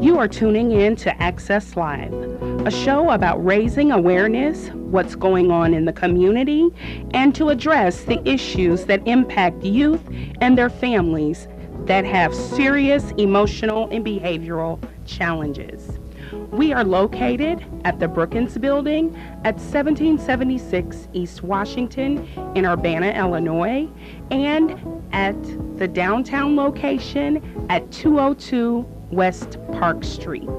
You are tuning in to Access Live, a show about raising awareness, what's going on in the community, and to address the issues that impact youth and their families that have serious emotional and behavioral challenges. We are located at the Brookins Building at 1776 East Washington in Urbana, Illinois, and at the downtown location at 202 West Park Street.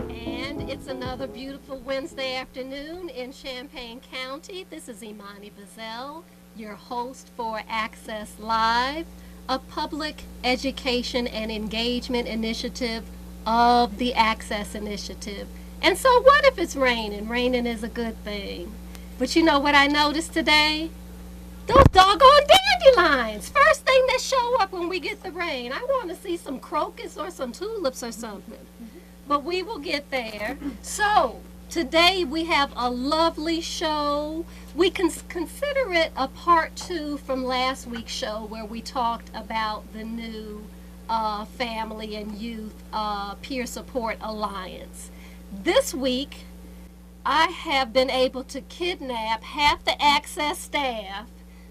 And it's another beautiful Wednesday afternoon in Champaign County. This is Imani Bazzell, your host for Access Live, a public education and engagement initiative of the Access Initiative. And so what if it's raining? Raining is a good thing. But you know what I noticed today? Those doggone dandelions. First thing that show up when we get the rain. I want to see some crocus or some tulips or something. But we will get there. So today we have a lovely show. We can consider it a part 2 from last week's show where we talked about the new Family and Youth Peer Support Alliance. This week, I have been able to kidnap half the Access staff,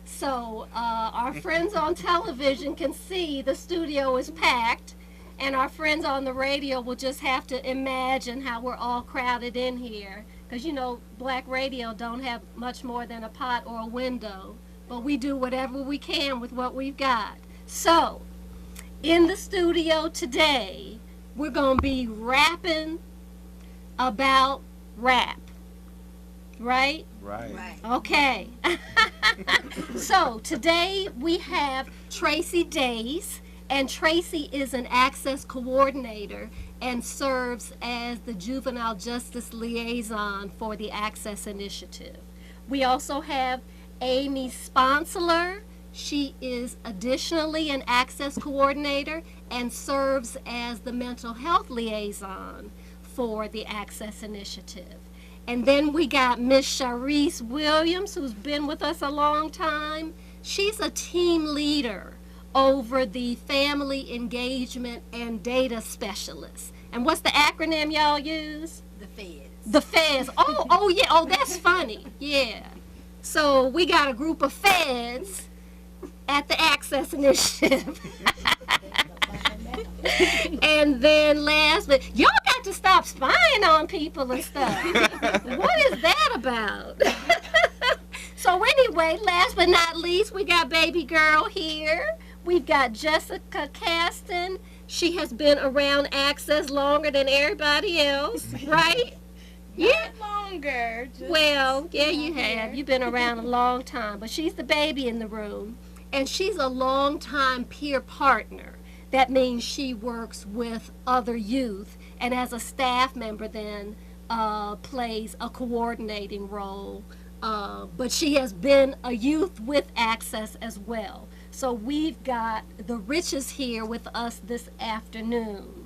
so our friends on television can see the studio is packed, and our friends on the radio will just have to imagine how we're all crowded in here, because you know, black radio don't have much more than a pot or a window, but we do whatever we can with what we've got. So, in the studio today, we're going to be rapping about rap. Right? Right. Okay. So, today we have Tracy Days, and Tracy is an Access coordinator and serves as the Juvenile Justice Liaison for the Access Initiative. We also have Amy Sponsler. She is additionally an Access coordinator and serves as the mental health liaison for the Access Initiative. And then we got Miss Sharice Williams, who's been with us a long time. She's a team leader over the Family Engagement and Data Specialist. And what's the acronym y'all use? The feds. The feds. Oh yeah. Oh, that's funny. Yeah. So we got a group of feds at the Access Initiative. And then last, but y'all got to stop spying on people and stuff. What is that about? So anyway, last but not least, we got baby girl here. We've got Jessica Caston. She has been around Access longer than everybody else, right? Yeah, longer. Well, yeah, you have. You've been around a long time, but she's the baby in the room. And she's a long-time peer partner. That means she works with other youth, and as a staff member then plays a coordinating role. But she has been a youth with Access as well. So we've got the riches here with us this afternoon.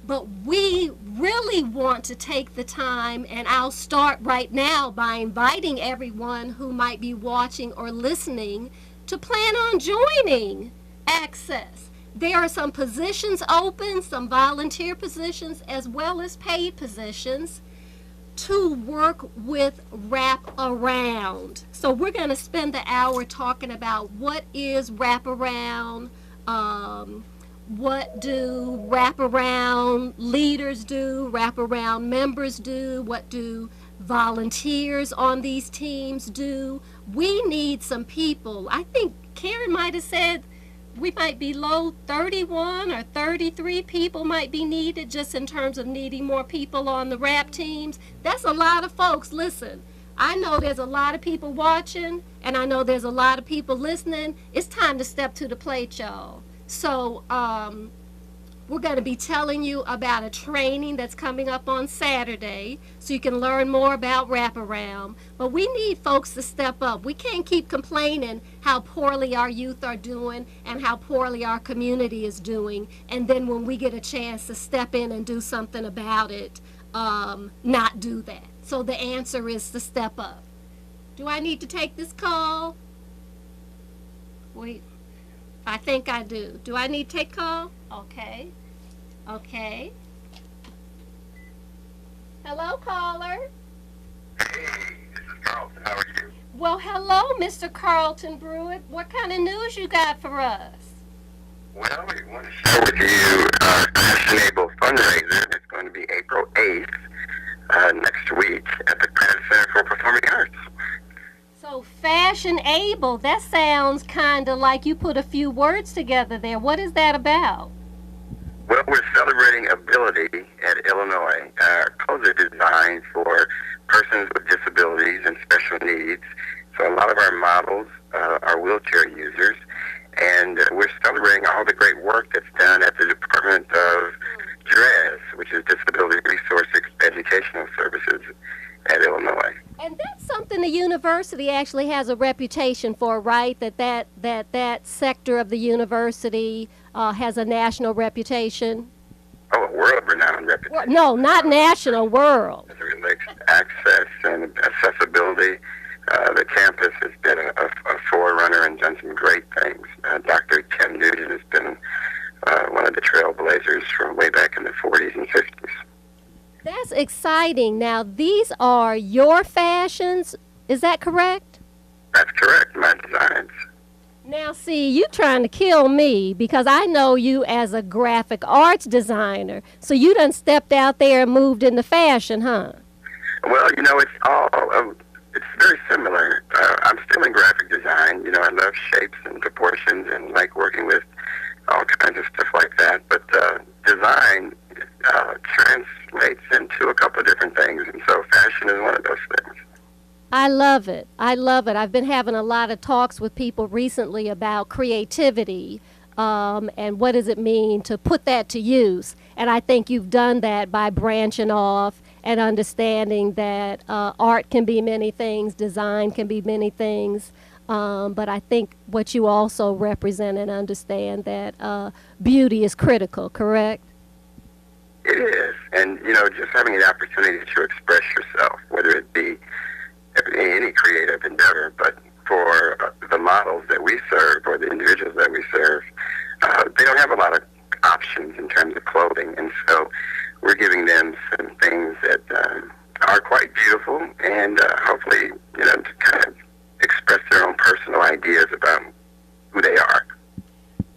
But we really want to take the time, and I'll start right now by inviting everyone who might be watching or listening to plan on joining Access. There are some positions open, some volunteer positions, as well as paid positions to work with Wrap Around. So we're going to spend the hour talking about what is Wrap Around, what do Wrap Around leaders do, Wrap Around members do, what do volunteers on these teams do. We need some people. I think Karen might have said we might be low 31 or 33 people might be needed just in terms of needing more people on the rap teams. That's a lot of folks. Listen, I know there's a lot of people watching, and I know there's a lot of people listening. It's time to step to the plate, y'all. So we're going to be telling you about a training that's coming up on Saturday so you can learn more about wraparound. But we need folks to step up. We can't keep complaining how poorly our youth are doing and how poorly our community is doing, and then when we get a chance to step in and do something about it, not do that. So the answer is to step up. Do I need to take this call? Wait. I think I do. Do I need to take call? Okay. Okay. Hello, caller. Hey, this is Carlton. How are you? Well, hello, Mr. Carlton Brewitt. What kind of news you got for us? Well, we want to share with you our Fashionable fundraiser. It's going to be April 8th next week at the Credit Center for Performing Arts. So, fashionable, that sounds kind of like you put a few words together there. What is that about? Well, we're celebrating ability at Illinois. Our clothes are designed for persons with disabilities and special needs. So a lot of our models are wheelchair users. And we're celebrating all the great work that's done at the Department of DRES, which is Disability Resource Educational Services at Illinois. And that's something the university actually has a reputation for, right? That sector of the university has a national reputation. Oh, a world-renowned reputation. No, not national, world. As it relates to access and accessibility, the campus has been a forerunner and done some great things. Dr. Ken Nugent has been one of the trailblazers from way back in the 40s and 50s. That's exciting. Now, these are your fashions, is that correct? That's correct, my designs. Now, see, you trying to kill me because I know you as a graphic arts designer. So you done stepped out there and moved into fashion, huh? Well, it's very similar. I'm still in graphic design. I love shapes and proportions and like working with all kinds of stuff like that. But design translates into a couple of different things, and so fashion is one of those things. I love it. I love it. I've been having a lot of talks with people recently about creativity and what does it mean to put that to use. And I think you've done that by branching off and understanding that art can be many things, design can be many things. But I think what you also represent and understand that beauty is critical, correct? It is. And, just having the opportunity to express yourself, whether it be any creative endeavor, but for the models that we serve or the individuals that we serve, they don't have a lot of options in terms of clothing. And so we're giving them some things that are quite beautiful and hopefully, to kind of express their own personal ideas about who they are.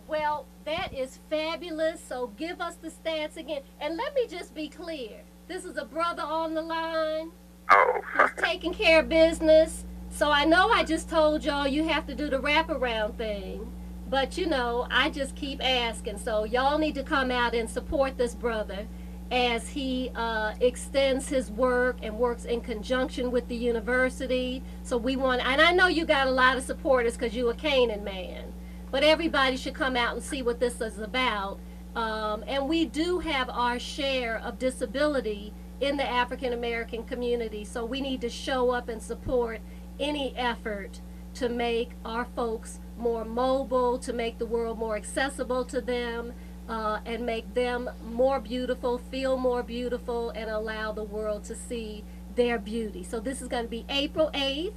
Well, that is fabulous. So give us the stats again. And let me just be clear. This is a brother on the line. Oh. Who's taking care of business. So I know I just told y'all you have to do the wraparound thing. But, I just keep asking. So y'all need to come out and support this brother as he extends his work and works in conjunction with the university. So and I know you got a lot of supporters because you're a Canaan man. But everybody should come out and see what this is about. And we do have our share of disability in the African American community. So we need to show up and support any effort to make our folks more mobile, to make the world more accessible to them, and make them more beautiful, feel more beautiful, and allow the world to see their beauty. So this is going to be April 8th.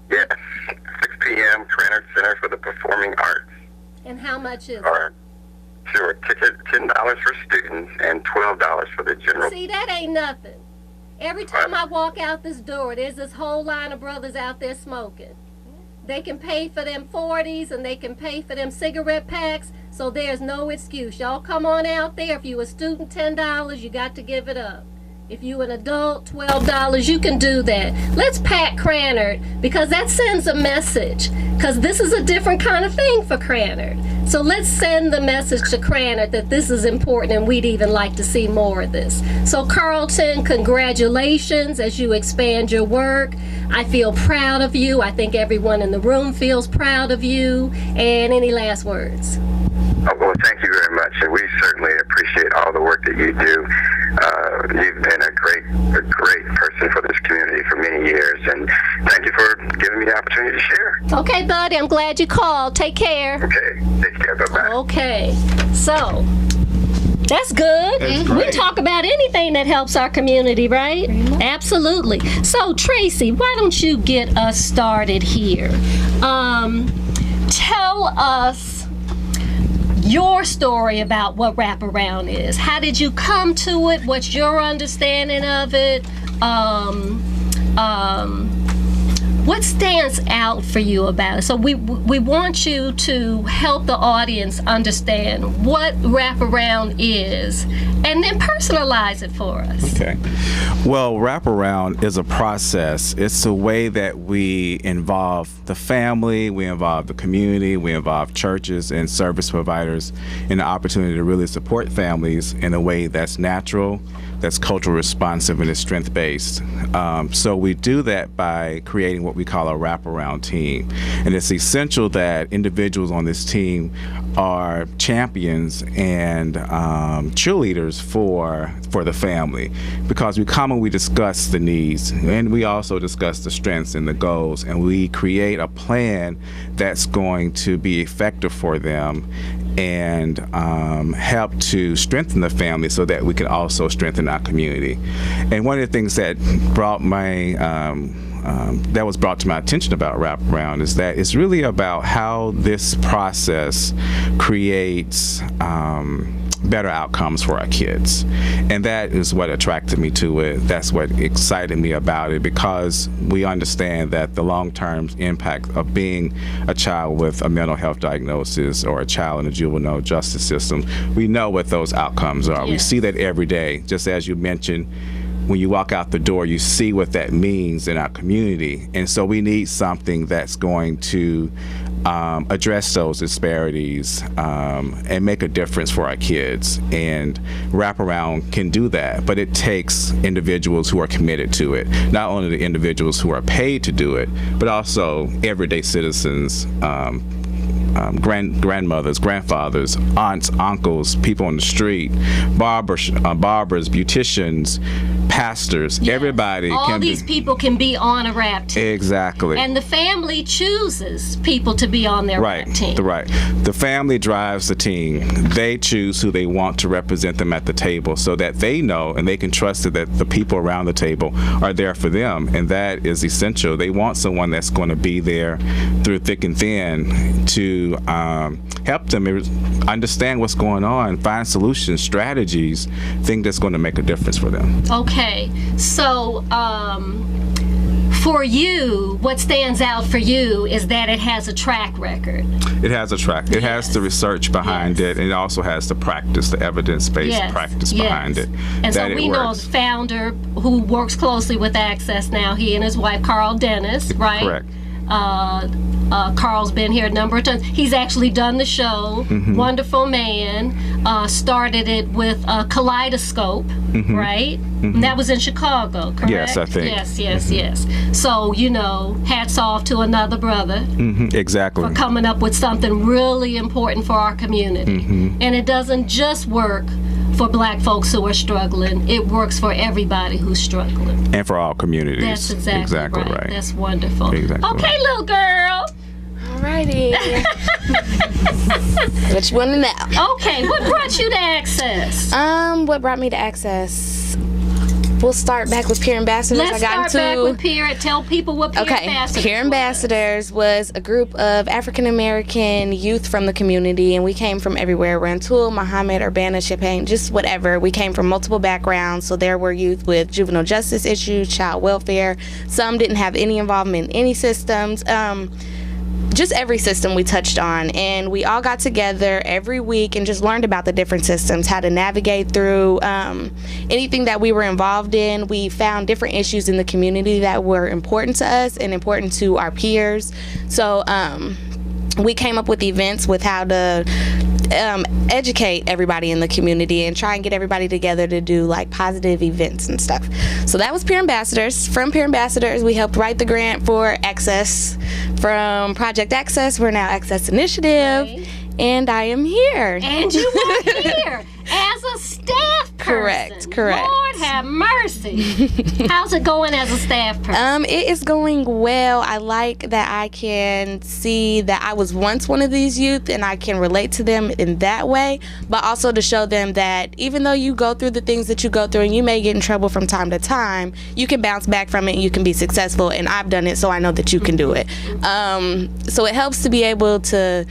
Yes, 6 p.m., Krannert Center for the Performing Arts. And how much is it? Sure, ticket $10 for students and $12 for the general. See, that ain't nothing. Every time I walk out this door, there's this whole line of brothers out there smoking. They can pay for them 40s and they can pay for them cigarette packs, so there's no excuse. Y'all come on out there. If you a student, $10, you got to give it up. If you an adult, $12, you can do that. Let's pack Krannert because that sends a message, because this is a different kind of thing for Krannert. So let's send the message to Krannert that this is important and we'd even like to see more of this. So Carlton, congratulations as you expand your work. I feel proud of you. I think everyone in the room feels proud of you. And any last words? Well, thank you very much, and we certainly appreciate all the work that you do. You've been a great person for this community for many years, and thank you for giving me the opportunity to share. Okay, buddy, I'm glad you called. Take care. Okay, take care. Bye-bye. Okay, so that's good. We can talk about anything that helps our community, right? Absolutely. So, Tracy, why don't you get us started here? Tell us your story about what wraparound is. How did you come to it? What's your understanding of it? What stands out for you about it? So we want you to help the audience understand what wraparound is, and then personalize it for us. Okay. Well, wraparound is a process. It's a way that we involve the family, we involve the community, we involve churches and service providers in the opportunity to really support families in a way that's natural, that's culturally responsive, and is strength-based. So we do that by creating what we call a wraparound team. And it's essential that individuals on this team are champions and cheerleaders for the family, because we discuss the needs, and we also discuss the strengths and the goals, and we create a plan that's going to be effective for them and help to strengthen the family so that we can also strengthen our community. And one of the things that was brought to my attention about wraparound is that it's really about how this process creates better outcomes for our kids. And that is what attracted me to it. That's what excited me about it, because we understand that the long-term impact of being a child with a mental health diagnosis or a child in the juvenile justice system, we know what those outcomes are. Yeah. We see that every day. Just as you mentioned, when you walk out the door, you see what that means in our community. And so we need something that's going to address those disparities and make a difference for our kids. And wraparound can do that, but it takes individuals who are committed to it. Not only the individuals who are paid to do it, but also everyday citizens, grandmothers, grandfathers, aunts, uncles, people on the street, barbers, beauticians, pastors. Yes. Everybody. All these people can be on a rap team. Exactly. And the family chooses people to be on their rap team. Right. The family drives the team. They choose who they want to represent them at the table, so that they know and they can trust that the people around the table are there for them. And that is essential. They want someone that's going to be there through thick and thin to help them understand what's going on, find solutions, strategies, things that's going to make a difference for them. Okay, so for you, what stands out for you is that it has a track record. It has a track. It has the research behind it, and it also has the practice, the evidence-based practice behind it. And so we know the founder who works closely with Access now, he and his wife, Carl Dennis, right? Correct. Carl's been here a number of times. He's actually done the show. Mm-hmm. Wonderful man. Started it with Kaleidoscope, mm-hmm. right? Mm-hmm. And that was in Chicago, correct? Yes, I think. Yes, mm-hmm. yes. So, hats off to another brother. Mm-hmm. Exactly. For coming up with something really important for our community. Mm-hmm. And it doesn't just work for black folks who are struggling. It works for everybody who's struggling. And for all communities. That's exactly right. That's wonderful. Exactly okay, right. little girl. Alrighty. What you want to know? Okay, what brought you to Access? What brought me to Access? We'll start back with Peer Ambassadors. Let's start back with Peer and tell people what Peer Ambassadors Peer Ambassadors was a group of African American youth from the community, and we came from everywhere. Rantoul, Muhammad, Urbana, Champaign, just whatever. We came from multiple backgrounds, so there were youth with juvenile justice issues, child welfare. Some didn't have any involvement in any systems. Just every system we touched on, and we all got together every week and just learned about the different systems, how to navigate through anything that we were involved in. We found different issues in the community that were important to us and important to our peers. So we came up with events with how to educate everybody in the community and try and get everybody together to do like positive events and stuff. So that was Peer Ambassadors. From Peer Ambassadors, we helped write the grant for Access. From Project Access, we're now Access Initiative. Okay. And I am here. And you are here as a staff person. Correct. Lord have mercy. How's it going as a staff person? It is going well. I like that I can see that I was once one of these youth and I can relate to them in that way, but also to show them that even though you go through the things that you go through and you may get in trouble from time to time, you can bounce back from it and you can be successful, and I've done it, so I know that you can do it. So it helps to be able to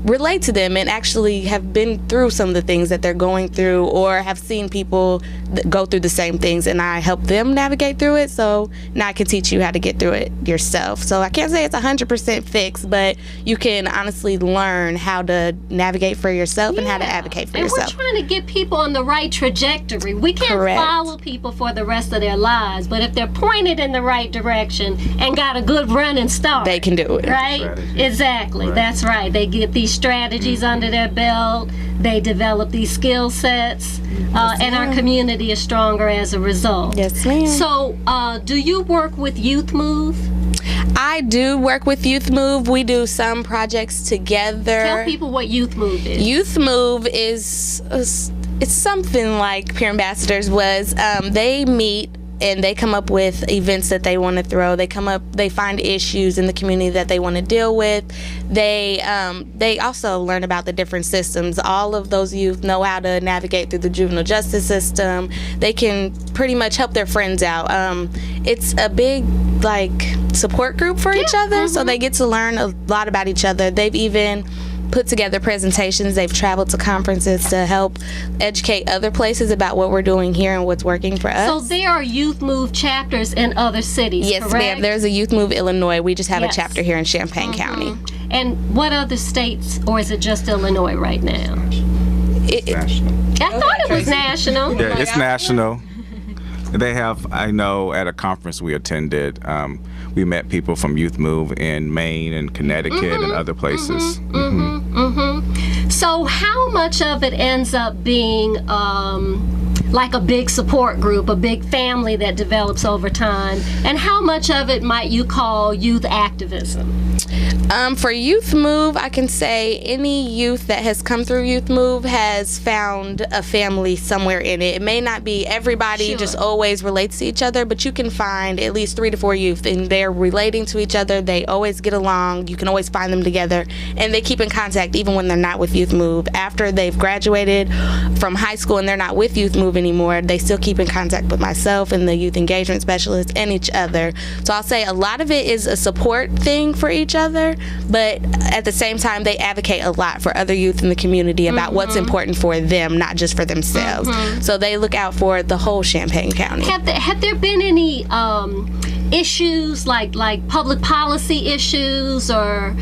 relate to them and actually have been through some of the things that they're going through, or have seen people go through the same things, and I help them navigate through it. So now I can teach you how to get through it yourself. So I can't say it's 100% fixed, but you can honestly learn how to navigate for yourself and how to advocate for yourself. And we're trying to get people on the right trajectory. We can't follow people for the rest of their lives, but if they're pointed in the right direction and got a good running start, they can do it. Right? Exactly. Right. That's right. They get these strategies under their belt. They develop these skill sets, and our community is stronger as a result. Yes, ma'am. So, do you work with Youth Move? I do work with Youth Move. We do some projects together. Tell people what Youth Move is. Youth Move is it's something like Peer Ambassadors was. They meet and they come up with events that they want to throw. They find issues in the community that they want to deal with. They also learn about the different systems. All of those youth know how to navigate through the juvenile justice system. They can pretty much help their friends out. It's a big support group for each other, so they get to learn a lot about each other. They've even put together presentations. They've traveled to conferences to help educate other places about what we're doing here and what's working for us. So there are Youth Move chapters in other cities, yes, correct? Ma'am. There's a Youth Move Illinois. We just have a chapter here in Champaign County. And what other states, or is it just Illinois right now? It's national. I thought it was national. Yeah, it's national. They have, I know, at a conference we attended, we met people from Youth Move in Maine and Connecticut and other places. So how much of it ends up being like a big support group, a big family that develops over time, and how much of it might you call youth activism? For Youth Move, I can say any youth that has come through Youth Move has found a family somewhere in it. It may not be everybody just always relates to each other, but you can find at least 3 to 4 youth, and they're relating to each other. They always get along. You can always find them together, and they keep in contact even when they're not with Youth Move. After they've graduated from high school and they're not with Youth Move anymore, they still keep in contact with myself and the youth engagement specialist and each other. So I'll say a lot of it is a support thing for each other, but at the same time they advocate a lot for other youth in the community about what's important for them, not just for themselves. So they look out for the whole Champaign County. Have there been any issues like public policy issues or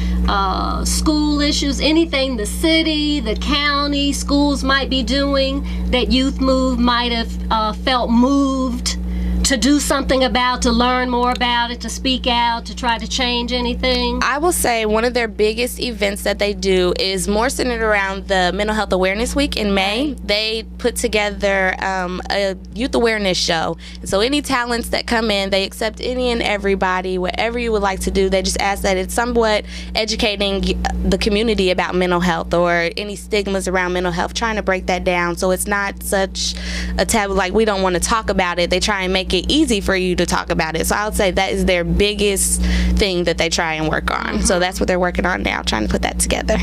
school issues, anything the city, the county, schools might be doing that Youth Move might have felt moved to do something about, to learn more about it, to speak out, to try to change anything? I will say one of their biggest events that they do is more centered around the Mental Health Awareness Week in May. They put together a youth awareness show. So any talents that come in, they accept any and everybody, whatever you would like to do. They just ask that it's somewhat educating the community about mental health or any stigmas around mental health, trying to break that down so it's not such a taboo, like we don't want to talk about it. They try and make it easy for you to talk about it. So I would say that is their biggest thing that they try and work on. So that's what they're working on now, trying to put that together.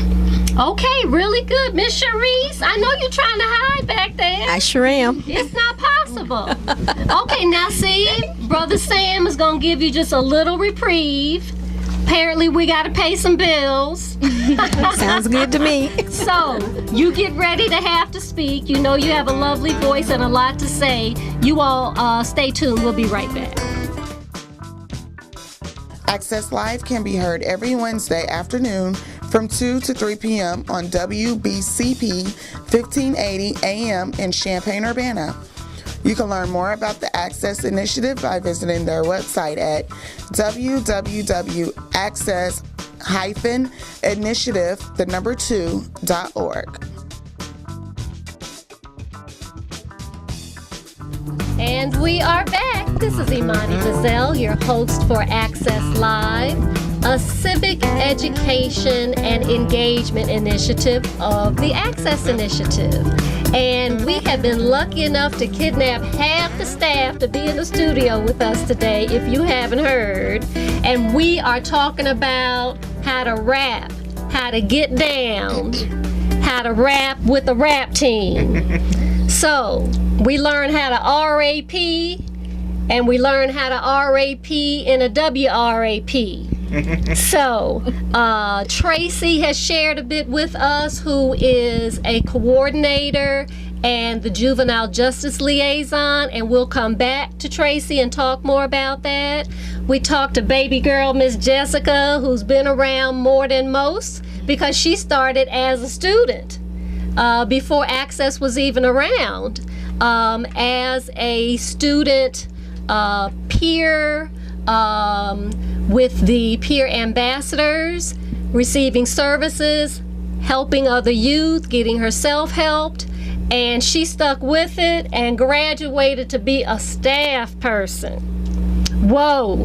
Okay, really good. Miss Cherise, I know you're trying to hide back there. I sure am. It's not possible. Okay, now see, Brother Sam is going to give you just a little reprieve. Apparently we got to pay some bills. Sounds good to me. So, you get ready to have to speak. You know you have a lovely voice and a lot to say. You all stay tuned. We'll be right back. Access Live can be heard every Wednesday afternoon from 2 to 3 p.m. on WBCP 1580 AM in Champaign-Urbana. You can learn more about the Access Initiative by visiting their website at www.access-initiative2.org. And we are back. This is Imani Bazzell, your host for Access Live, a civic education and engagement initiative of the Access Initiative. And we have been lucky enough to kidnap half the staff to be in the studio with us today, if you haven't heard. And we are talking about how to rap, how to get down, how to rap with a rap team. So, we learn how to RAP, and we learn how to RAP in a WRAP. So, Tracy has shared a bit with us, who is a coordinator and the juvenile justice liaison, and we'll come back to Tracy and talk more about that. We talked to baby girl Miss Jessica, who's been around more than most because she started as a student before Access was even around, as a student peer with the peer ambassadors, receiving services, helping other youth, getting herself helped, and she stuck with it and graduated to be a staff person. Whoa.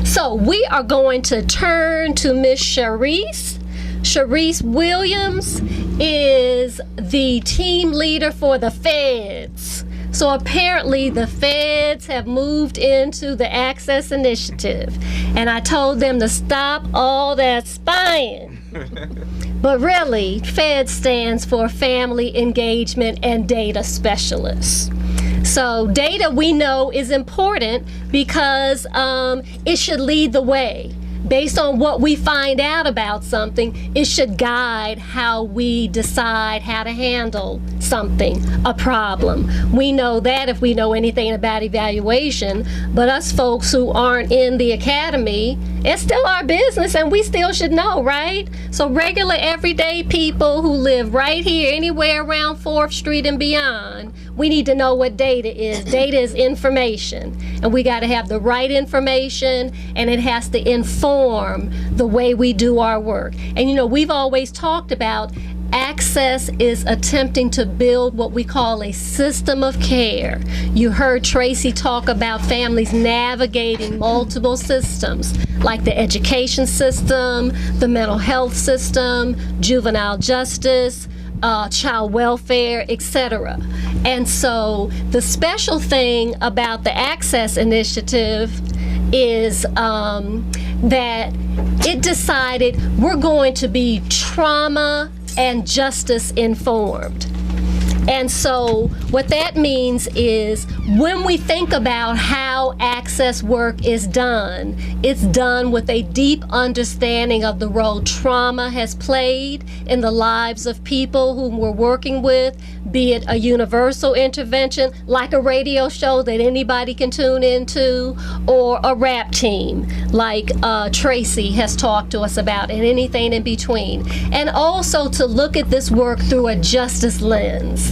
So we are going to turn to Miss Sharice. Sharice Williams is the team leader for the Feds. So apparently the Feds have moved into the Access Initiative, and I told them to stop all that spying. But really, FED stands for Family Engagement and Data Specialists. So data, we know, is important because it should lead the way. Based on what we find out about something, it should guide how we decide how to handle something, a problem. We know that if we know anything about evaluation, but us folks who aren't in the academy, it's still our business and we still should know, right? So regular everyday people who live right here, anywhere around 4th Street and beyond, we need to know what data is. Data is information, and we got to have the right information, and it has to inform the way we do our work. And you know, we've always talked about Access is attempting to build what we call a system of care. You heard Tracy talk about families navigating multiple systems, like the education system, the mental health system, juvenile justice, child welfare, etc. And so the special thing about the Access Initiative is that it decided we're going to be trauma and justice informed. And so what that means is when we think about how access work is done, it's done with a deep understanding of the role trauma has played in the lives of people whom we're working with, be it a universal intervention like a radio show that anybody can tune into, or a rap team like Tracy has talked to us about, and anything in between. And also to look at this work through a justice lens.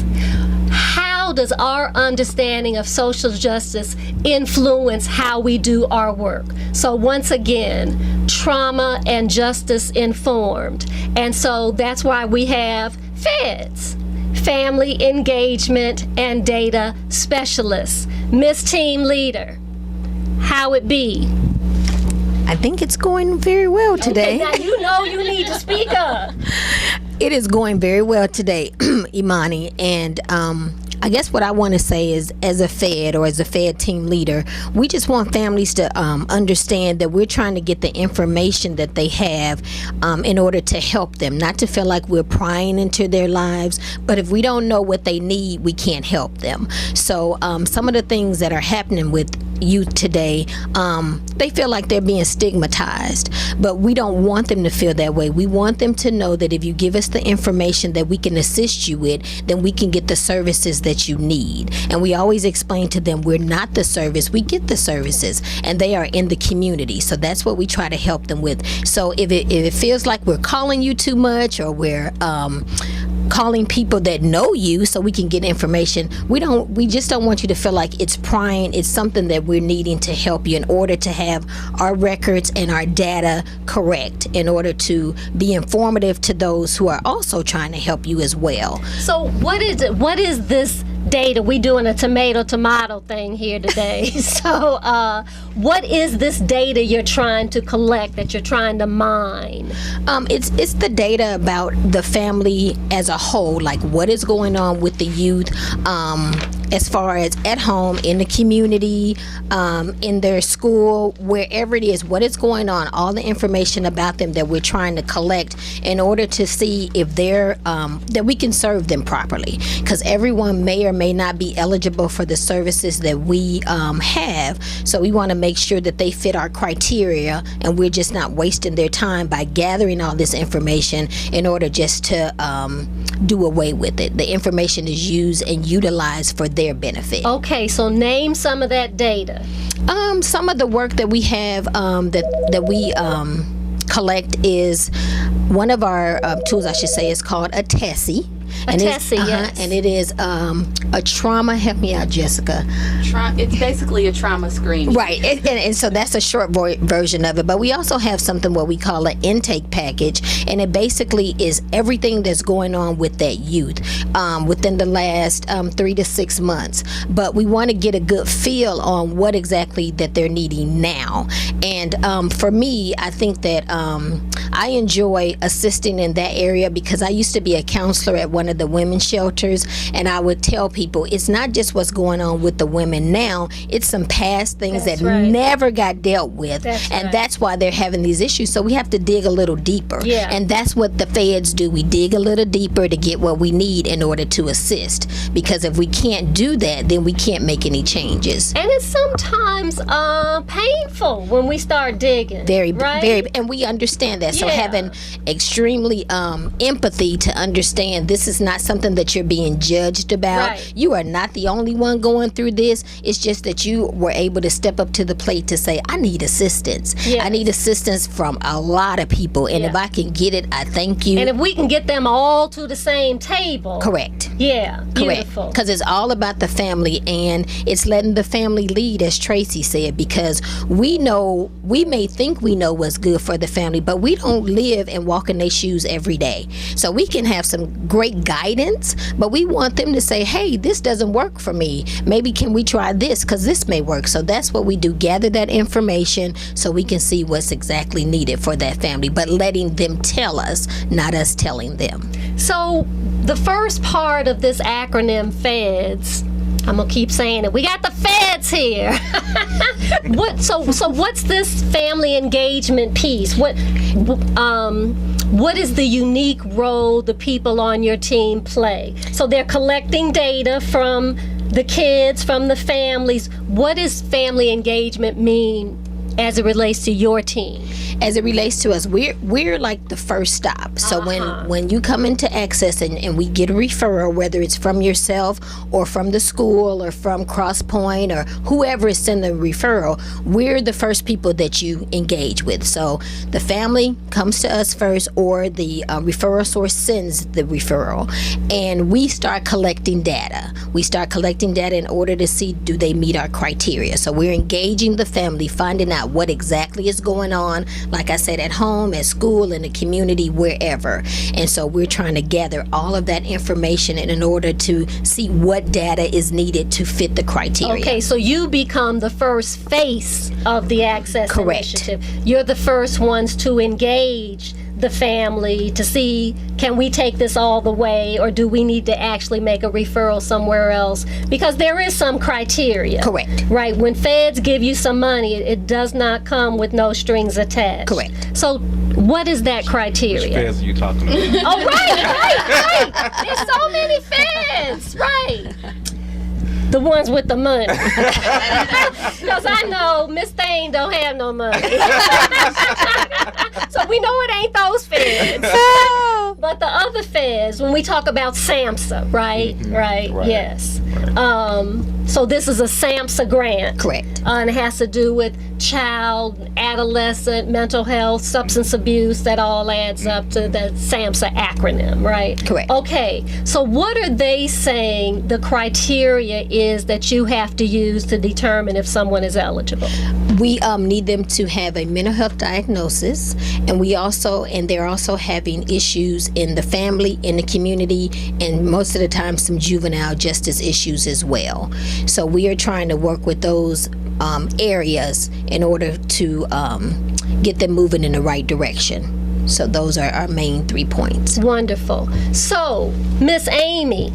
How does our understanding of social justice influence how we do our work? So once again, trauma and justice informed. And so that's why we have FEDS, Family Engagement and Data Specialists. Miss Team Leader, how it be? I think it's going very well today. Okay, now you know you need to speak up. It is going very well today, Imani, and I guess what I want to say is, as a Fed or as a Fed team leader, we just want families to understand that we're trying to get the information that they have in order to help them, not to feel like we're prying into their lives, but if we don't know what they need, we can't help them. So some of the things that are happening with youth today, they feel like they're being stigmatized, but we don't want them to feel that way. We want them to know that if you give us the information that we can assist you with, then we can get the services that you need. And we always explain to them, we're not the service, we get the services, and they are in the community. So that's what we try to help them with. So if it feels like we're calling you too much, or we're calling people that know you so we can get information, we just don't want you to feel like it's prying. It's something that we're needing to help you in order to have our records and our data correct, in order to be informative to those who are also trying to help you as well. So what is this data? We doing a tomato thing here today. So what is this data you're trying to collect, that you're trying to mine? It's the data about the family as a whole, like what is going on with the youth, as far as at home, in the community, in their school, wherever it is, what is going on, all the information about them that we're trying to collect in order to see if they're that we can serve them properly, because everyone may or may not be eligible for the services that we have. So we want to make sure that they fit our criteria, and we're just not wasting their time by gathering all this information in order just to do away with it. The information is used and utilized for their benefit. Okay, so name some of that data. Some of the work that we have that we collect is one of our tools, I should say, is called a TESI. Yes. And it is a trauma. Help me out, Jessica. It's basically a trauma screening. Right, and so that's a short version of it. But we also have something what we call an intake package, and it basically is everything that's going on with that youth within the last 3 to 6 months. But we want to get a good feel on what exactly that they're needing now. And for me, I think that I enjoy assisting in that area because I used to be a counselor at one of the women's shelters, and I would tell people it's not just what's going on with the women now, it's some past things that never got dealt with, that's why they're having these issues. So we have to dig a little deeper, and that's what the feds do. We dig a little deeper to get what we need in order to assist, because if we can't do that, then we can't make any changes. And it's sometimes painful when we start digging. Very, and we understand that. So having extremely empathy to understand this is not something that you're being judged about. You are not the only one going through this. It's just that you were able to step up to the plate to say, I need assistance. I need assistance from a lot of people, and if I can get it, I thank you. And if we can get them all to the same table. Correct. Yeah, beautiful. Because it's all about the family, and it's letting the family lead, as Tracy said, because we may think we know what's good for the family, but we don't live and walk in their shoes every day. So we can have some great guidance, but we want them to say, hey, this doesn't work for me. Maybe can we try this, because this may work. So that's what we do, gather that information so we can see what's exactly needed for that family, but letting them tell us, not us telling them. So the first part of this acronym FEDS, I'm gonna keep saying it. We got the feds here. So what's this family engagement piece? What is the unique role the people on your team play? So they're collecting data from the kids, from the families. What does family engagement mean as it relates to your team? As it relates to us, we're like the first stop. So when you come into Access and we get a referral, whether it's from yourself or from the school or from CrossPoint or whoever is sending the referral, we're the first people that you engage with. So the family comes to us first, or the referral source sends the referral, and we start collecting data. We start collecting data in order to see, do they meet our criteria? So we're engaging the family, finding out what exactly is going on, like I said, at home, at school, in the community, wherever. And so we're trying to gather all of that information in order to see what data is needed to fit the criteria. Okay, so you become the first face of the Access Initiative. You're the first ones to engage the family to see, can we take this all the way, or do we need to actually make a referral somewhere else? Because there is some criteria. Correct. Right, when feds give you some money, it does not come with no strings attached. Correct. So what is that criteria? Which feds are you talking about? Oh, right. There's so many feds, right. The ones with the money. Because I know Miss Thane don't have no money. So we know it ain't those feds. But the other feds, when we talk about SAMHSA, right? Right. Yes. Right. So this is a SAMHSA grant. Correct. And it has to do with child, adolescent, mental health, substance abuse. That all adds up to the SAMHSA acronym, right? Correct. Okay. So what are they saying the criteria is that you have to use to determine if someone is eligible? We need them to have a mental health diagnosis, and they're also having issues in the family, in the community, and most of the time some juvenile justice issues as well. So we are trying to work with those areas in order to get them moving in the right direction. So those are our main 3 points. Wonderful. So, Miss Amy,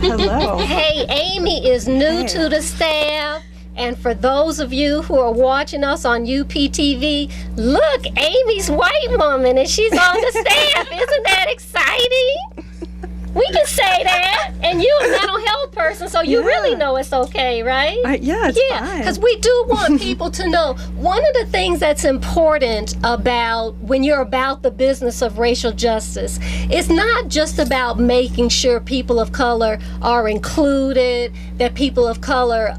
Hello. Hey, Amy is new to the staff. And for those of you who are watching us on UPTV, look, Amy's white woman and she's on the staff. Isn't that exciting? We can say that. And you're a mental health person, so you really know it's okay, right? It's fine. Because we do want people to know. One of the things that's important about when you're about the business of racial justice, it's not just about making sure people of color are included, that people of color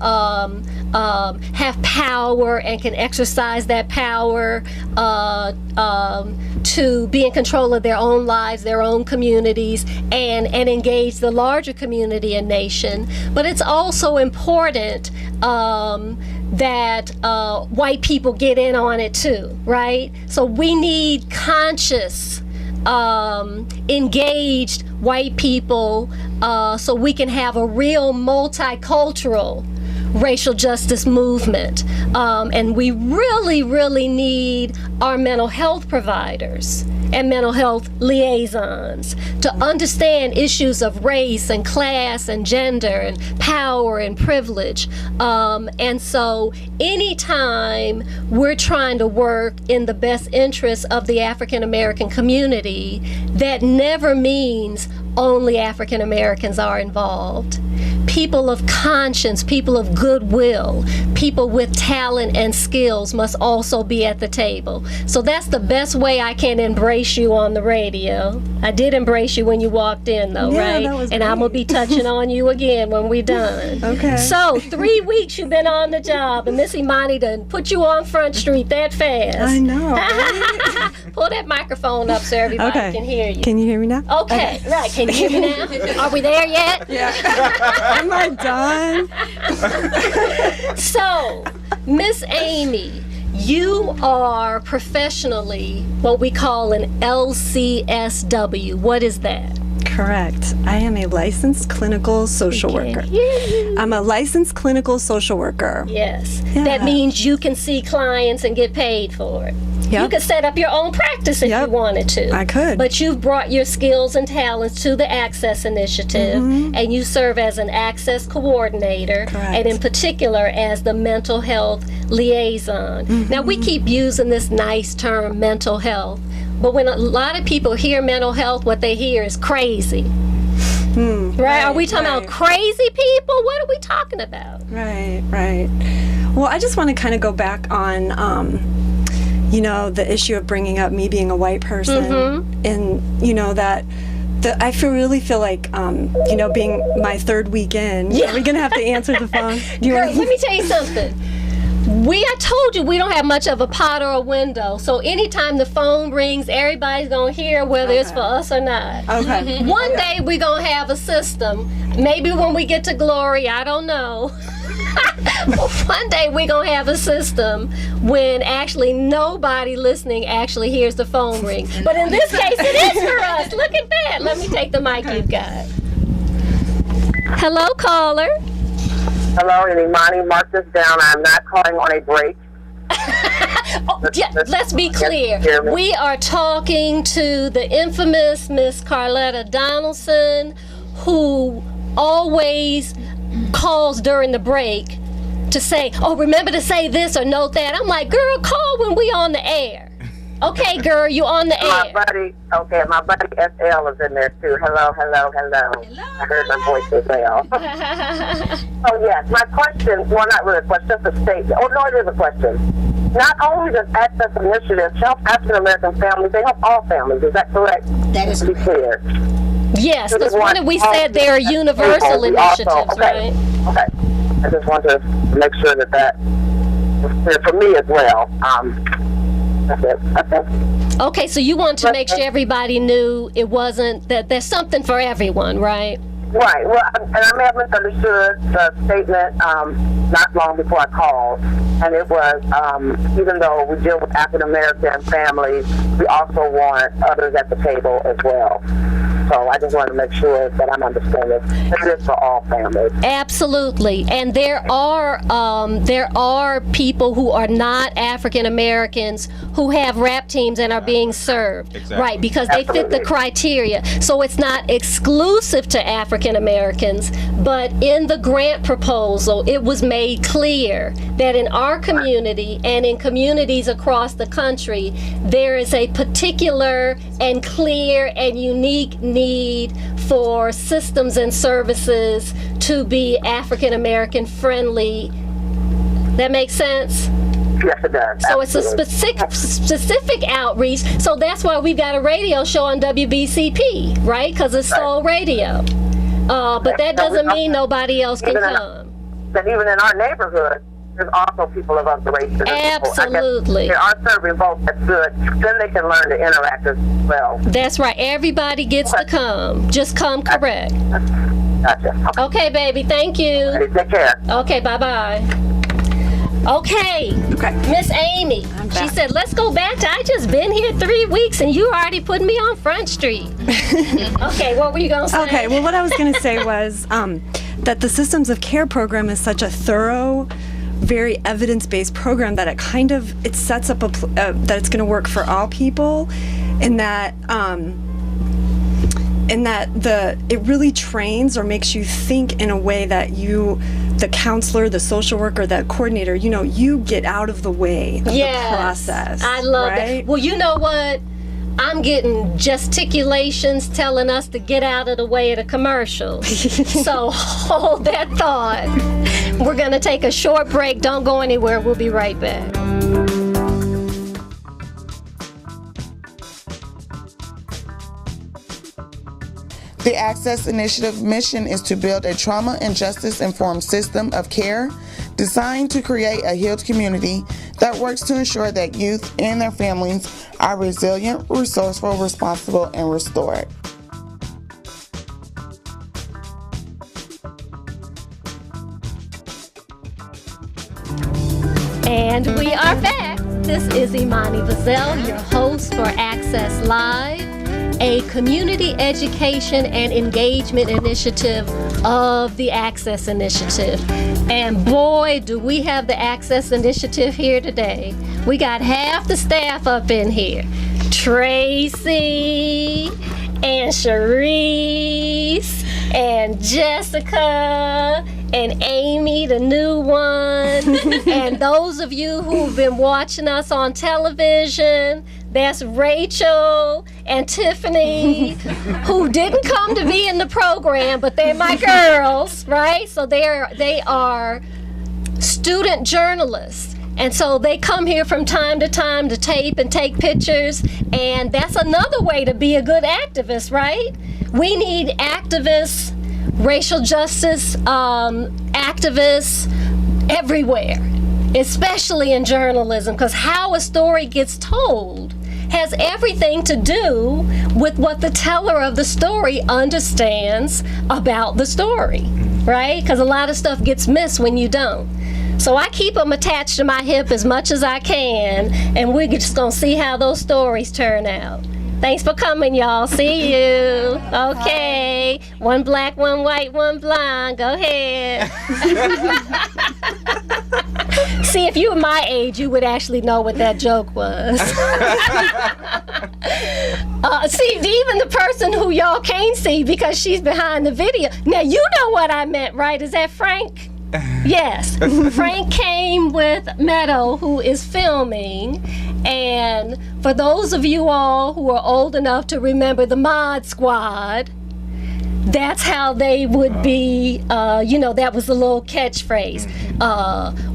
have power and can exercise that power to be in control of their own lives, their own communities, and engage the larger community and nation. But it's also important that white people get in on it too, right? So we need conscious, engaged white people so we can have a real multicultural racial justice movement. And we really, really need our mental health providers and mental health liaisons to understand issues of race and class and gender and power and privilege. And so anytime we're trying to work in the best interest of the African American community, that never means only African Americans are involved. People of conscience, people of goodwill, people with talent and skills must also be at the table. So that's the best way I can embrace you on the radio. I did embrace you when you walked in, though, right? That was and great. I'm going to be touching on you again when we're done. Okay. So 3 weeks you've been on the job, and Miss Imani done put you on Front Street that fast. I know. Pull that microphone up so everybody can hear you. Can you hear me now? Okay, right. Can you hear me now? Are we there yet? Yeah. Am I done? So, Miss Amy, you are professionally what we call an LCSW. What is that? Correct. I am a licensed clinical social worker. I'm a licensed clinical social worker. Yes. Yeah. That means you can see clients and get paid for it. Yep. You could set up your own practice if you wanted to. I could. But you've brought your skills and talents to the Access Initiative, and you serve as an Access coordinator, Correct. and in particular as the mental health liaison. Now, we keep using this nice term, mental health, but when a lot of people hear mental health, what they hear is crazy. Right? Are we talking about crazy people? What are we talking about? Right. Well, I just want to kind of go back on the issue of bringing up me being a white person, and that I really feel like being my third weekend. Are we gonna have to answer the phone? Girl, let me tell you something. I told you we don't have much of a pot or a window, so anytime the phone rings, everybody's gonna hear whether it's for us or not. Okay. One day we're gonna have a system. Maybe when we get to glory, I don't know. One day we're going to have a system when actually nobody listening actually hears the phone ring. But in this case, it is for us. Look at that. Let me take the mic you've got. Hello, caller. Hello, and Imani, mark this down. I'm not calling on a break. Let's be clear. We are talking to the infamous Miss Carletta Donaldson, who always calls during the break to say, oh, remember to say this or note that. I'm like, girl, call when we on the air. Okay, girl, you on the air. My buddy SL is in there too. Hello. I heard my voice as well. Oh, yes, my question, well, not really a question, just a statement. Oh, no, it is a question. Not only does Access Initiative help African-American families, they help all families. Is that correct? That is clear. Yes, because what we said they're universal initiatives, right? Okay. I just want to make sure that is clear for me as well. That's it. Okay. Okay, so you want to make sure everybody knew it wasn't that there's something for everyone, right? Right. Well, and I may have misunderstood the statement not long before I called, and it was even though we deal with African American families, we also want others at the table as well. So I just want to make sure that I'm understanding. It is for all families. Absolutely, and there are people who are not African Americans who have rap teams and are being served, right? Because they fit the criteria. So it's not exclusive to African African Americans, but in the grant proposal, it was made clear that in our community and in communities across the country, there is a particular and clear and unique need for systems and services to be African American friendly. That makes sense? Yes, it does. So it's a Absolutely. specific outreach. So that's why we've got a radio show on WBCP, right? Because it's soul radio. But that doesn't mean nobody else can come. But even in our neighborhood, there's also people of other races. Absolutely. They are serving both. That's good. Then they can learn to interact as well. That's right. Everybody gets to come. Just come correct. Gotcha. Okay, baby. Thank you. Okay, take care. Okay, bye-bye. Okay, Miss Amy, she said, let's go back to, I just been here 3 weeks and you already put me on Front Street. Okay, what were you going to say? Okay, well, what I was going to say was that the Systems of Care program is such a thorough, very evidence-based program that it sets up that it's going to work for all people, and that it really trains or makes you think in a way that the counselor, the social worker, the coordinator, you get out of the way of the process. I love right? that. Well, you know what? I'm getting gesticulations telling us to get out of the way of the commercials. So hold that thought. We're going to take a short break. Don't go anywhere. We'll be right back. The Access Initiative mission is to build a trauma and justice-informed system of care designed to create a healed community that works to ensure that youth and their families are resilient, resourceful, responsible, and restored. And we are back. This is Imani Bazzell, your host for Access Live, a community education and engagement initiative of the Access Initiative. And boy, do we have the Access Initiative here today. We got half the staff up in here. Tracy and Sharice and Jessica and Amy, the new one, and those of you who've been watching us on television, that's Rachel and Tiffany, who didn't come to be in the program, but they're my girls, right? So they are student journalists. And so they come here from time to time to tape and take pictures, and that's another way to be a good activist, right? We need activists, racial justice activists everywhere, especially in journalism, because how a story gets told has everything to do with what the teller of the story understands about the story, right? Because a lot of stuff gets missed when you don't. So I keep them attached to my hip as much as I can, and we're just gonna see how those stories turn out. Thanks for coming, y'all. See you. Okay. One black, one white, one blonde. Go ahead. See, if you were my age, you would actually know what that joke was. See, even the person who y'all can't see because she's behind the video. Now, you know what I meant, right? Is that Frank? Yes. Frank came with Meadow, who is filming. And for those of you all who are old enough to remember the Mod Squad, that's how they would be, that was the little catchphrase.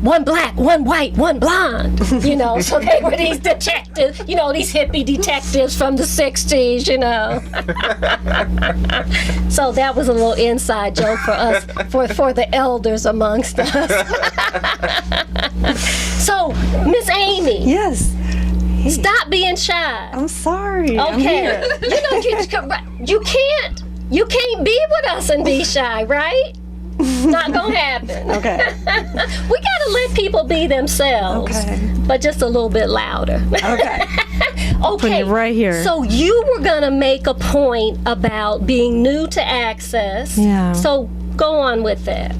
One black, one white, one blonde, so they were these detectives, these hippie detectives from the 60s, So that was a little inside joke for us, for the elders amongst us. So, Miss Amy. Yes. Hey. Stop being shy. I'm sorry. Okay. You can't be with us and be shy, right? Not gonna happen. Okay. We gotta let people be themselves. Okay. But just a little bit louder. Okay. Okay. Putting it right here. So you were gonna make a point about being new to Access. Yeah. So go on with that.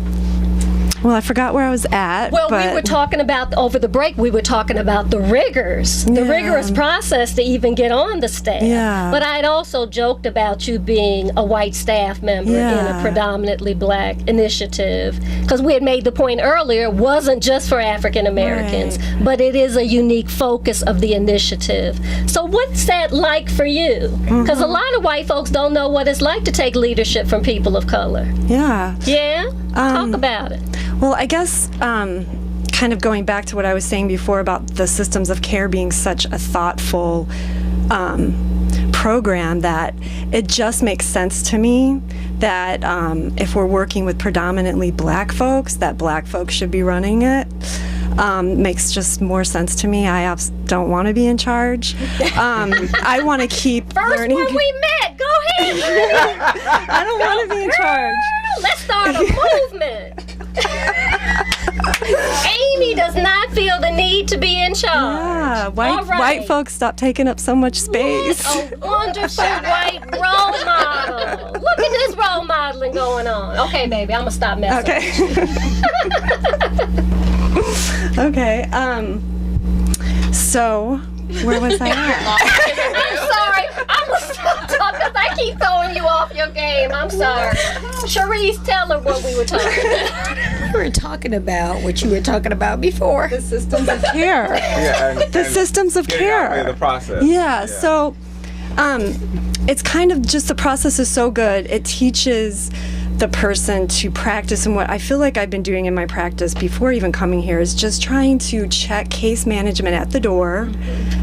Well, I forgot where I was at. Well, we were talking about, over the break, we were talking about the rigors, the rigorous process to even get on the staff. Yeah. But I'd also joked about you being a white staff member in a predominantly black initiative, because we had made the point earlier, it wasn't just for African Americans, but it is a unique focus of the initiative. So what's that like for you? Because a lot of white folks don't know what it's like to take leadership from people of color. Yeah. Yeah? Talk about it. Well, I guess kind of going back to what I was saying before about the systems of care being such a thoughtful program, that it just makes sense to me that if we're working with predominantly black folks, that black folks should be running it. Makes just more sense to me. I don't want to be in charge. I want to keep learning. First when we met, go ahead. I don't want to be in charge. Let's start a movement. Amy does not feel the need to be in charge. Yeah, white folks, stop taking up so much space. What a wonderful white role model. Look at this role modeling going on. Okay, baby, I'm going to stop messing. Okay. So, where was I at? I'm sorry. I'm going to stop talking because I keep throwing you off your game. I'm sorry. Sharice, tell her what we were talking about. We were talking about what you were talking about before. The systems of care. The systems of care. The process. Yeah. So, it's kind of just, the process is so good. It teaches the person to practice, and what I feel like I've been doing in my practice before even coming here is just trying to check case management at the door,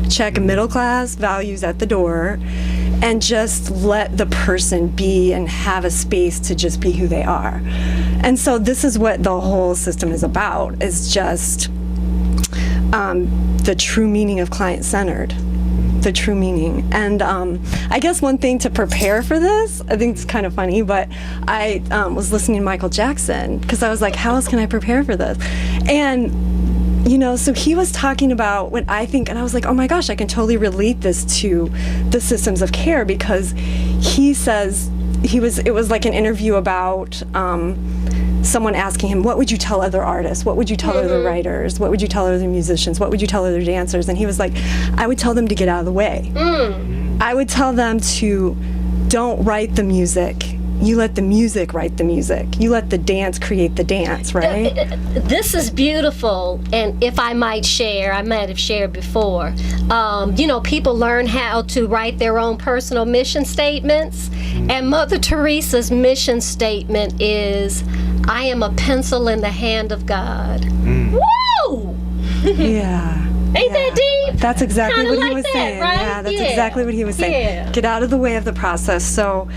check middle class values at the door, and just let the person be and have a space to just be who they are. And so this is what the whole system is about, is just the true meaning of client-centered. The true meaning. And I guess one thing to prepare for this, I think it's kind of funny, but I was listening to Michael Jackson, because I was like, how else can I prepare for this? And so he was talking about what I think, and I was like, oh my gosh, I can totally relate this to the systems of care, because he says, it was like an interview about someone asking him, what would you tell other artists? What would you tell other writers? What would you tell other musicians? What would you tell other dancers? And he was like, I would tell them to get out of the way. I would tell them to don't write the music. You let the music write the music. You let the dance create the dance, right? This is beautiful, and if I might share, I might have shared before, people learn how to write their own personal mission statements, and Mother Teresa's mission statement is, I am a pencil in the hand of God. Woo! Yeah. Ain't that deep? That's exactly Kinda what he like was that, saying. right? Yeah, that's exactly what he was saying. Get out of the way of the process. So,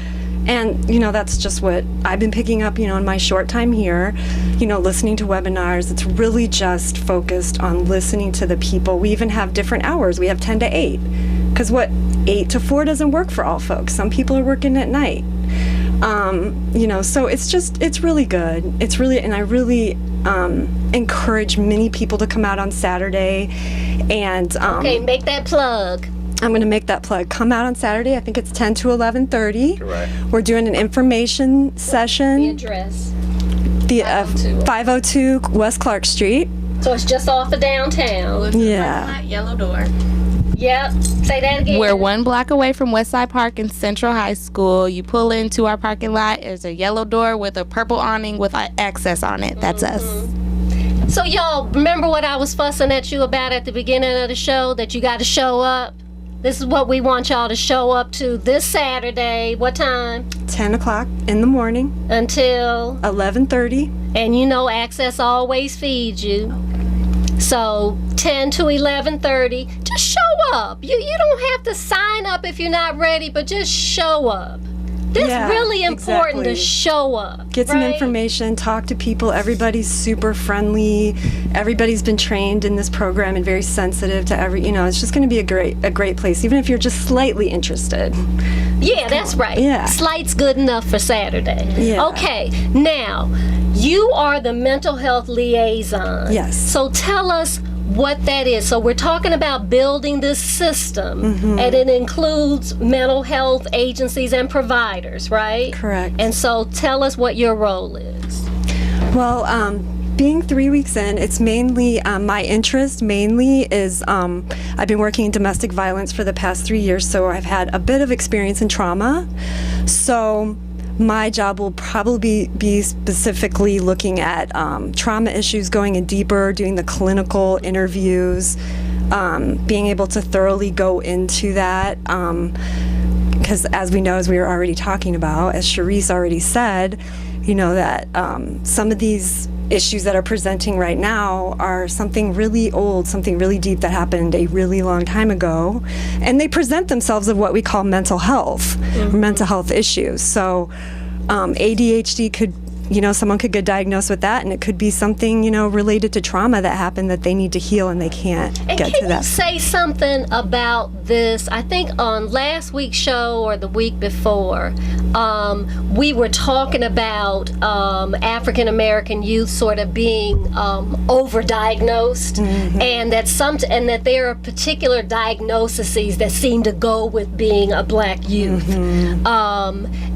and that's just what I've been picking up, in my short time here, listening to webinars. It's really just focused on listening to the people. We even have different hours. We have 10 to 8, because 8 to 4 doesn't work for all folks. Some people are working at night. So it's really good. And I really encourage many people to come out on Saturday. And okay, make that plug. I'm going to make that plug. Come out on Saturday. I think it's 10 to 11:30. Correct. We're doing an information session. The address. The 502 West Clark Street. So it's just off of downtown. Yeah. Yellow door. Yep. Say that again. We're 1 block away from Westside Park and Central High School. You pull into our parking lot. There's a yellow door with a purple awning with access on it. That's us. So y'all, remember what I was fussing at you about at the beginning of the show, that you got to show up? This is what we want y'all to show up to this Saturday. What time? 10 o'clock in the morning. Until? 11:30. And Access always feeds you. So 10 to 11:30, just show up. You don't have to sign up if you're not ready, but just show up. It's really important to show up. Get some information, talk to people. Everybody's super friendly. Everybody's been trained in this program and very sensitive to it's just going to be a great place, even if you're just slightly interested. Yeah, that's right. Yeah. Slight's good enough for Saturday. Yeah. Okay, now, you are the mental health liaison. Yes. So tell us what that is. So we're talking about building this system, and it includes mental health agencies and providers, right? Correct. And so tell us what your role is. Well, being 3 weeks in, it's mainly my interest mainly is I've been working in domestic violence for the past 3 years, so I've had a bit of experience in trauma. So my job will probably be specifically looking at trauma issues, going in deeper, doing the clinical interviews, being able to thoroughly go into that. Because as we know, as we were already talking about, as Sharice already said, you know, that some of these issues that are presenting right now are something really old, something really deep that happened a really long time ago. And they present themselves of what we call mental health, mental health issues. So ADHD could, you know, someone could get diagnosed with that, and it could be something, you know, related to trauma that happened that they need to heal and they can't get to that. Can you say something about this? I think on last week's show or the week before, we were talking about African American youth sort of being overdiagnosed, and that there are particular diagnoses that seem to go with being a black youth.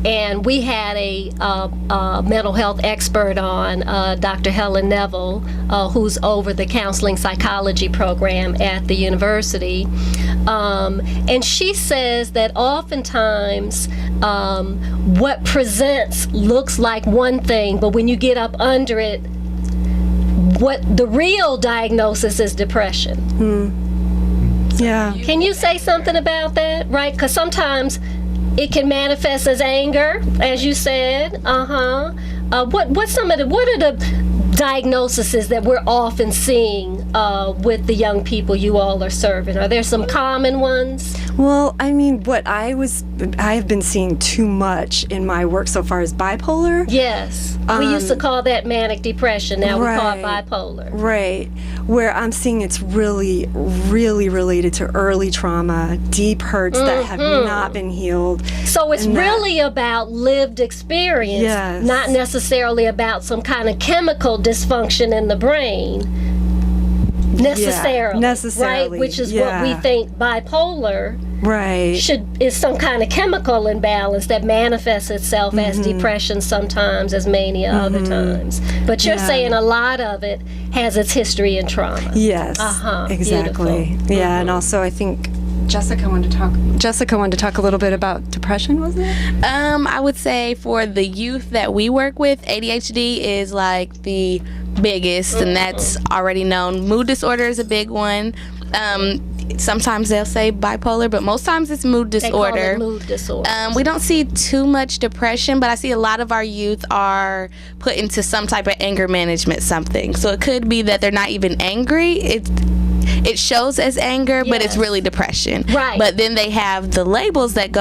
And we had a mental health expert on, Dr. Helen Neville, who's over the counseling psychology program at the university. And she says that oftentimes what presents looks like one thing, but when you get up under it, what the real diagnosis is depression. Yeah. Can you say something about that? Right? Because sometimes it can manifest as anger, as you said. What are the diagnoses that we're often seeing with the young people you all are serving? Are there some common ones? Well, I mean, what I have been seeing too much in my work so far is bipolar. Yes. We used to call that manic depression. Now we call it bipolar. Right. Where I'm seeing it's really, really related to early trauma, deep hurts that have not been healed. So it's really about lived experience, Yes. not necessarily about some kind of chemical dysfunction in the brain. Necessarily. Necessarily, right? Which is what we think bipolar is some kind of chemical imbalance that manifests itself as depression sometimes, as mania other times. But you're saying a lot of it has its history in trauma. Yes. Exactly. Beautiful. Yeah, and also I think Jessica wanted to talk a little bit about depression, wasn't it? I would say for the youth that we work with, ADHD is like the biggest, and that's already known. Mood disorder is a big one. Sometimes they'll say bipolar, but most times it's mood disorder. They call it mood disorder. We don't see too much depression, but I see a lot of our youth are put into some type of anger management something. So it could be that they're not even angry. It shows as anger, but it's really depression. Right. But then they have the labels that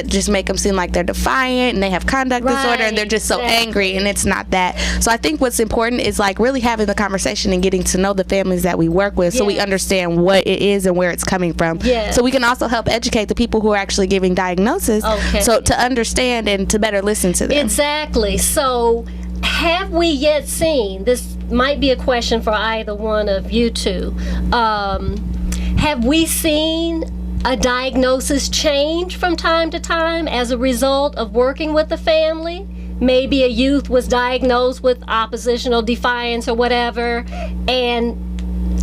just make them seem like they're defiant, and they have conduct disorder, and they're just so angry, and it's not that. So I think what's important is like really having the conversation and getting to know the families that we work with, so we understand what it is and where it's coming from. So we can also help educate the people who are actually giving diagnosis, so to understand and to better listen to them. Exactly. So have we yet seen, this might be a question for either one of you two, have we seen a diagnosis change from time to time as a result of working with the family? Maybe a youth was diagnosed with oppositional defiance or whatever, and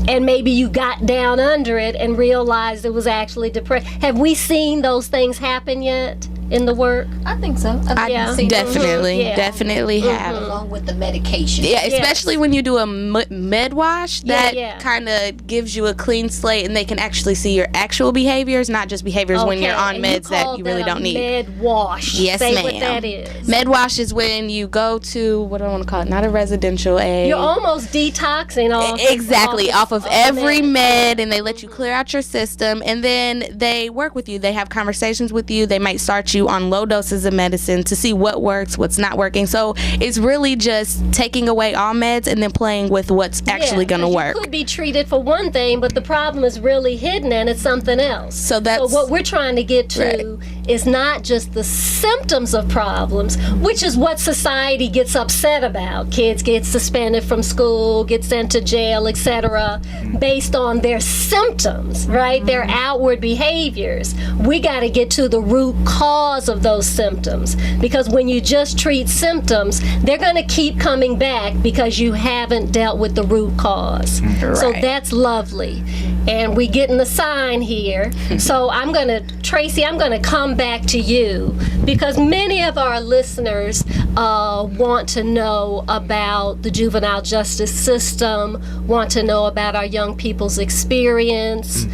maybe you got down under it and realized it was actually depression. Have we seen those things happen yet in the work? I think so. I definitely have. Along with the medication. Yeah, especially when you do a med wash, that kind of gives you a clean slate, and they can actually see your actual behaviors, not just behaviors when you're on meds that you really don't need. Med wash. Yes, Say ma'am. what that is. Med wash is when you go to, what do I want to call it? Not a residential aid. You're almost detoxing off of every med, and they let you clear out your system, and then they work with you. They have conversations with you. They might start you on low doses of medicine to see what works, what's not working. So it's really just taking away all meds and then playing with what's actually going to work. You could be treated for one thing, but the problem is really hidden and it's something else. So what we're trying to get to is not just the symptoms of problems, which is what society gets upset about. Kids get suspended from school, get sent to jail, etc., based on their symptoms, right? Their outward behaviors. We got to get to the root cause of those symptoms, because when you just treat symptoms, they're going to keep coming back because you haven't dealt with the root cause. Right. So that's lovely. And we getting the sign here. So Tracy, I'm going to come back to you, because many of our listeners want to know about the juvenile justice system, want to know about our young people's experience.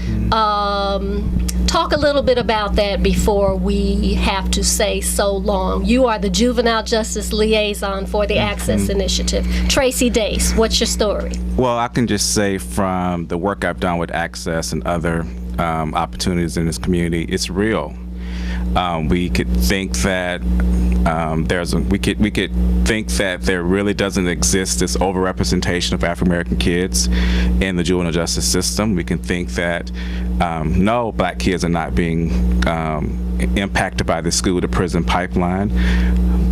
Talk a little bit about that before we have to say so long. You are the Juvenile Justice Liaison for the Access Initiative. Tracy Dace, what's your story? Well, I can just say from the work I've done with Access and other opportunities in this community, it's real. We could think that we could think that there really doesn't exist this overrepresentation of African American kids in the juvenile justice system. We can think that no, black kids are not being impacted by the school to prison pipeline.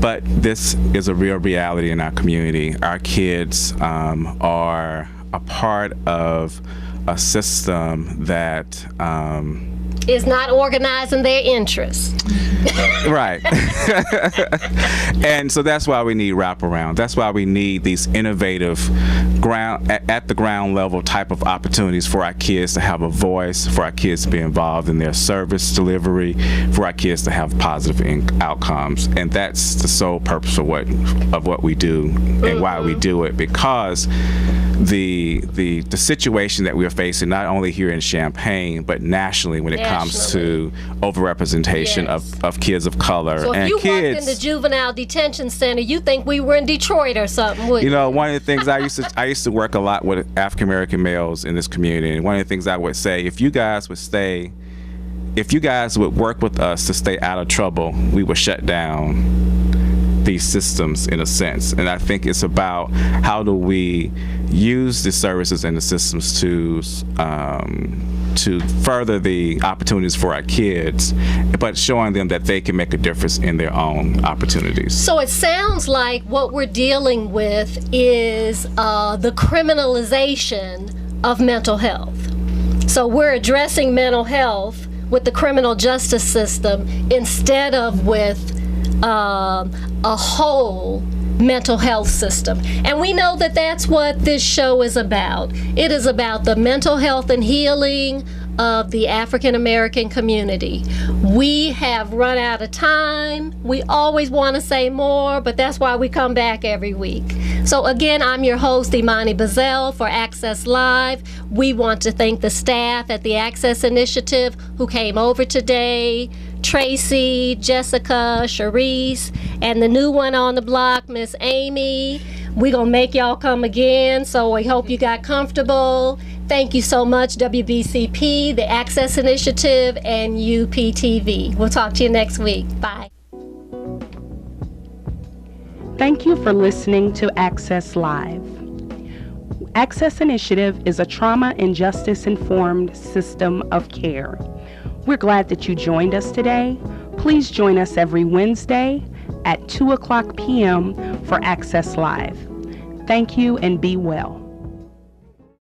But this is a real reality in our community. Our kids are a part of a system that is not organized in their interests. Right. And so that's why we need wraparound. That's why we need these innovative at the ground level type of opportunities for our kids to have a voice, for our kids to be involved in their service delivery, for our kids to have positive outcomes. And that's the sole purpose of what we do and why we do it, because the situation that we're facing, not only here in Champaign, but nationally when it comes to overrepresentation of kids of color. So if you walked in the juvenile detention center, you think we were in Detroit or something, wouldn't you? You know, one of the things I used to work a lot with African American males in this community, and one of the things I would say, if you guys would work with us to stay out of trouble, we would shut down these systems in a sense. And I think it's about how do we use the services and the systems to further the opportunities for our kids, but showing them that they can make a difference in their own opportunities. So it sounds like what we're dealing with is the criminalization of mental health. So we're addressing mental health with the criminal justice system instead of with a whole mental health system. And we know that that's what this show is about. It is about the mental health and healing of the African American community. We have run out of time. We always want to say more, but that's why we come back every week. So again, I'm your host, Imani Bazzell for Access Live. We want to thank the staff at the Access Initiative who came over today, Tracy, Jessica, Sharice, and the new one on the block, Miss Amy. We're going to make y'all come again, so we hope you got comfortable. Thank you so much, WBCP, the Access Initiative, and UPTV. We'll talk to you next week. Bye. Thank you for listening to Access Live. Access Initiative is a trauma and justice-informed system of care. We're glad that you joined us today. Please join us every Wednesday at 2:00 p.m. for Access Live. Thank you and be well.